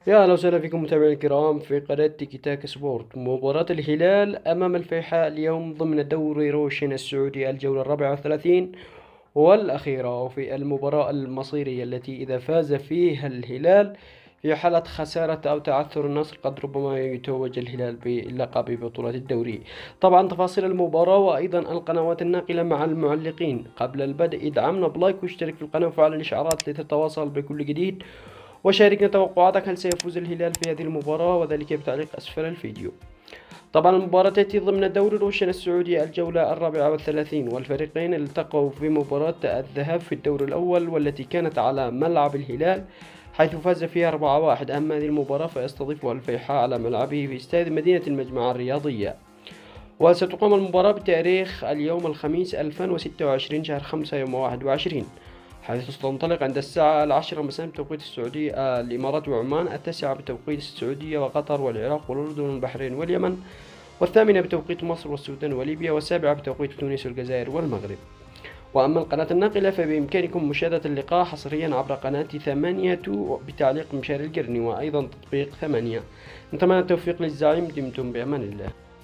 يا أهلا وسهلا فيكم متابعينا الكرام في قناة تيكي تاك سبورت. مباراة الهلال أمام الفيحاء اليوم ضمن دوري روشن السعودي الجولة 34 والأخيرة، وفي المباراة المصيرية التي إذا فاز فيها الهلال في حالة خسارة أو تعثر النصر قد ربما يتوج الهلال باللقب ببطولة الدوري. طبعا تفاصيل المباراة وأيضا القنوات الناقلة مع المعلقين. قبل البدء ادعمنا بلايك واشترك في القناة وفعل الإشعارات لتتواصل بكل جديد، وشاركنا توقعاتك، هل سيفوز الهلال في هذه المباراة؟ وذلك بتعليق أسفل الفيديو. طبعا المباراة تأتي ضمن دوري روشن السعودي الجولة 34، والفريقين التقوا في مباراة الذهاب في الدور الأول والتي كانت على ملعب الهلال، حيث فاز فيها 4-1. أما هذه المباراة فيستضيفها الفيحاء على ملعبه في استاد مدينة المجمع الرياضية، وستقام المباراة بتاريخ اليوم الخميس 2026 شهر 5 يوم 21، حيث ستنطلق عند الساعة 10 مساء بتوقيت السعودية الإمارات وعمان، 9 بتوقيت السعودية وقطر والعراق والأردن والبحرين واليمن، 8 بتوقيت مصر والسودان وليبيا، و7 بتوقيت تونس والجزائر والمغرب. وأما القناة الناقلة فبإمكانكم مشاهدة اللقاء حصريا عبر قناة 8 بتعليق مشاري القرني وأيضا تطبيق 8. نتمنى التوفيق للزعيم، دمتم بأمان الله.